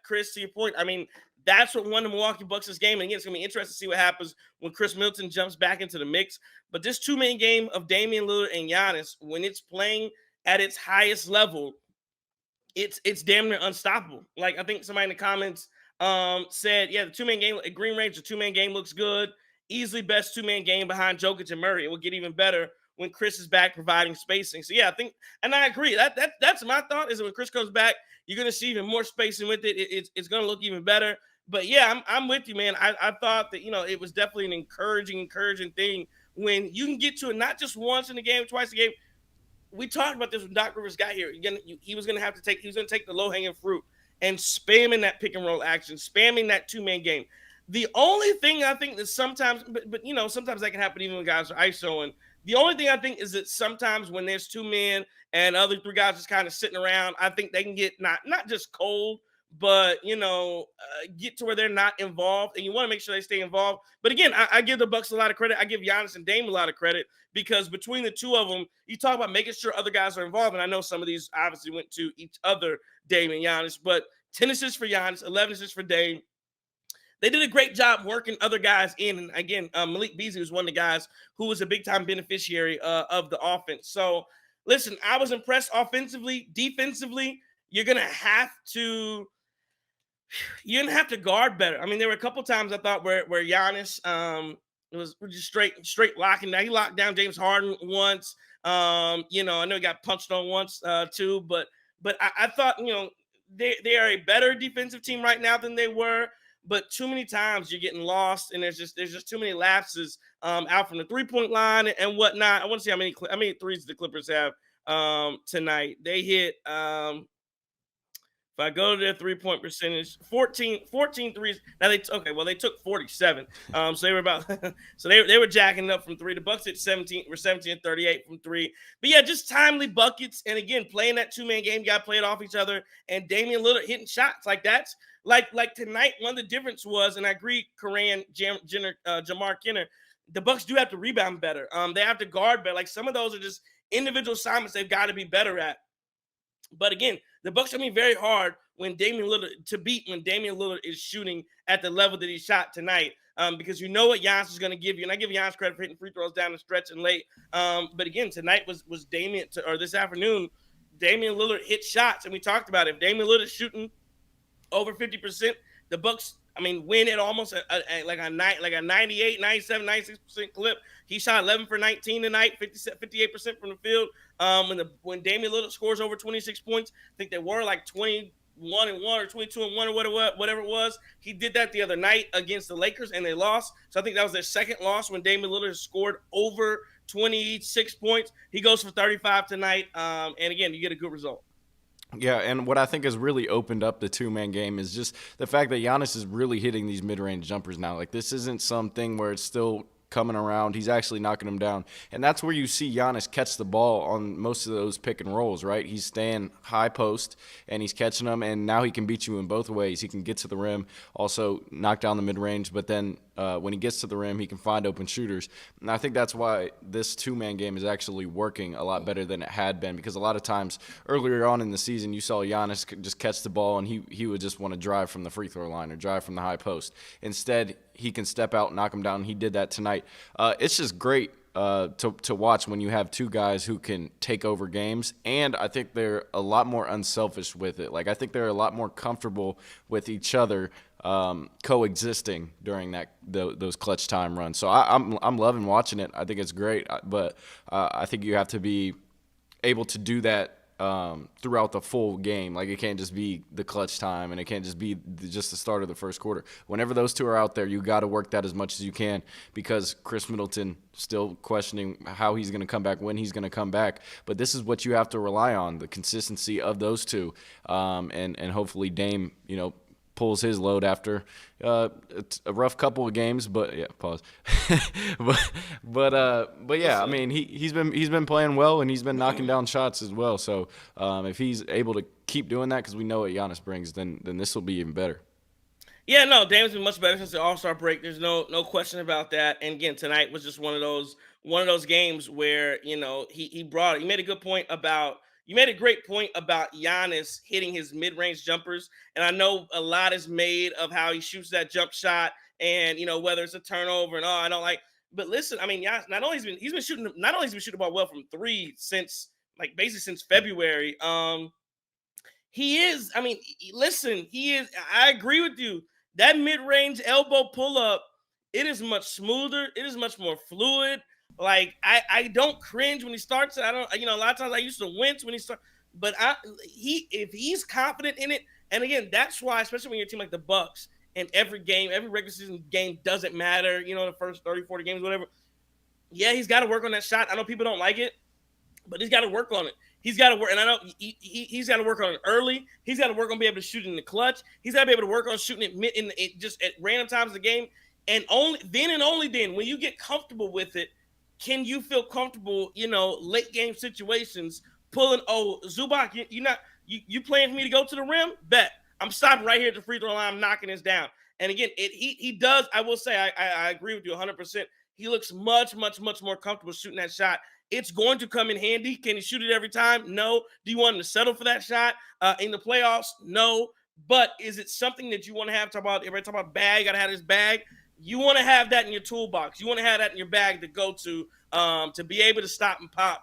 Chris, to your point, I mean, that's what won the Milwaukee Bucks this game. And again, it's going to be interesting to see what happens when Chris Middleton jumps back into the mix. But this two-man game of Damian Lillard and Giannis, when it's playing at its highest level, it's damn near unstoppable. Like, I think somebody in the comments said, yeah, the two-man game at Green Range, the two-man game looks good. Easily best two-man game behind Jokic and Murray. It will get even better when Chris is back providing spacing. So, yeah, I think, and I agree. That's my thought, is that when Chris comes back, you're going to see even more spacing with it. It's going to look even better. But, yeah, I'm with you, man. I thought that, it was definitely an encouraging thing when you can get to it not just once in the game, twice a game. We talked about this when Doc Rivers got here. He was going to take the low-hanging fruit and spamming that pick and roll action, spamming that two-man game. The only thing I think that sometimes, but sometimes that can happen even when guys are ISOing. The only thing I think is that sometimes when there's two men and other three guys just kind of sitting around, I think they can get not just cold, but get to where they're not involved, and you want to make sure they stay involved. But again, I give the Bucks a lot of credit. I give Giannis and Dame a lot of credit, because between the two of them, you talk about making sure other guys are involved. And I know some of these obviously went to each other, Dame and Giannis, but 10 assists for Giannis, 11 assists for Dame. They did a great job working other guys in. And again, Malik Beasley was one of the guys who was a big-time beneficiary of the offense. So, listen, I was impressed offensively. Defensively, you're going to have to guard better. I mean, there were a couple times I thought where Giannis was just straight locking down. He locked down James Harden once. I know he got punched on once too, but I thought, they are a better defensive team right now than they were. But too many times you're getting lost, and there's just too many lapses out from the 3-point line and whatnot. I want to see how many threes the Clippers have tonight. They hit if I go to their 3-point percentage, 14 threes. Now they took 47. So they were about so they were jacking it up from three. The Bucks at 17 and 38 from three. But yeah, just timely buckets. And again, playing that two-man game, you got to play it off each other. And Damian Lillard hitting shots like that's like tonight. One of the difference was, and I agree, Jamar Kenner, the Bucks do have to rebound better. They have to guard better. Like, some of those are just individual assignments they've got to be better at. But again, the Bucks are going to be very hard when Damian Lillard is shooting at the level that he shot tonight, because you know what Giannis is going to give you. And I give Giannis credit for hitting free throws down the stretch and late. But again, tonight was this afternoon, Damian Lillard hit shots, and we talked about it. If Damian Lillard is shooting over 50%, the Bucks, win at almost like a 98, 97, 96% clip. He shot 11 for 19 tonight, 58% from the field. When Damian Lillard scores over 26 points, I think they were like 21-1 or 22-1 or whatever it was. He did that the other night against the Lakers, and they lost. So I think that was their second loss when Damian Lillard scored over 26 points. He goes for 35 tonight. And again, you get a good result. Yeah, and what I think has really opened up the two-man game is just the fact that Giannis is really hitting these mid-range jumpers now. Like, this isn't something where it's still coming around. He's actually knocking them down. And that's where you see Giannis catch the ball on most of those pick and rolls, right? He's staying high post, and he's catching them, and now he can beat you in both ways. He can get to the rim, also knock down the mid-range, but then when he gets to the rim, he can find open shooters. And I think that's why this two-man game is actually working a lot better than it had been, because a lot of times earlier on in the season, you saw Giannis just catch the ball, and he would just want to drive from the free throw line or drive from the high post. Instead, he can step out, knock him down. He did that tonight. It's just great to watch when you have two guys who can take over games, and I think they're a lot more unselfish with it. Like, I think they're a lot more comfortable with each other coexisting during those clutch time runs. So I'm loving watching it. I think it's great, but I think you have to be able to do that throughout the full game. Like, it can't just be the clutch time, and it can't just be just the start of the first quarter. Whenever those two are out there, you got to work that as much as you can, because Chris Middleton still questioning how he's going to come back, when he's going to come back. But this is what you have to rely on, the consistency of those two, and hopefully Dame, pulls his load after it's a rough couple of games, but yeah, pause. but yeah, he's been playing well, and he's been knocking down shots as well. So if he's able to keep doing that, because we know what Giannis brings, then this will be even better. Yeah, no, Dame's been much better since the All-Star break. There's no question about that. And again, tonight was just one of those games where he made a good point about you made a great point about Giannis hitting his mid-range jumpers. And I know a lot is made of how he shoots that jump shot and, whether it's a turnover and all, I don't like. But listen, I mean, Giannis, not only he's been shooting the ball well from three since basically since February. He is, I mean, listen, he is, I agree with you. That mid-range elbow pull-up, it is much smoother. It is much more fluid. Like, I don't cringe when he starts it. I don't, a lot of times I used to wince when he starts, but if he's confident in it, and again, that's why, especially when you're a team like the Bucks, and every regular season game doesn't matter, the first 30, 40 games, whatever. Yeah, he's got to work on that shot. I know people don't like it, but he's got to work on it. He's got to work, and I know he's got to work on it early. He's got to work on being able to shoot in the clutch. He's got to be able to work on shooting it just at random times of the game. And only then, when you get comfortable with it, can you feel comfortable, late game situations, pulling, Zubac, you playing for me to go to the rim? Bet. I'm stopping right here at the free throw line. I'm knocking this down. And again, he does, I will say, I agree with you 100%. He looks much, much, much more comfortable shooting that shot. It's going to come in handy. Can he shoot it every time? No. Do you want him to settle for that shot in the playoffs? No. But is it something that you want to have? Everybody talk about bag, got to have this bag. You want to have that in your toolbox. You want to have that in your bag to go to be able to stop and pop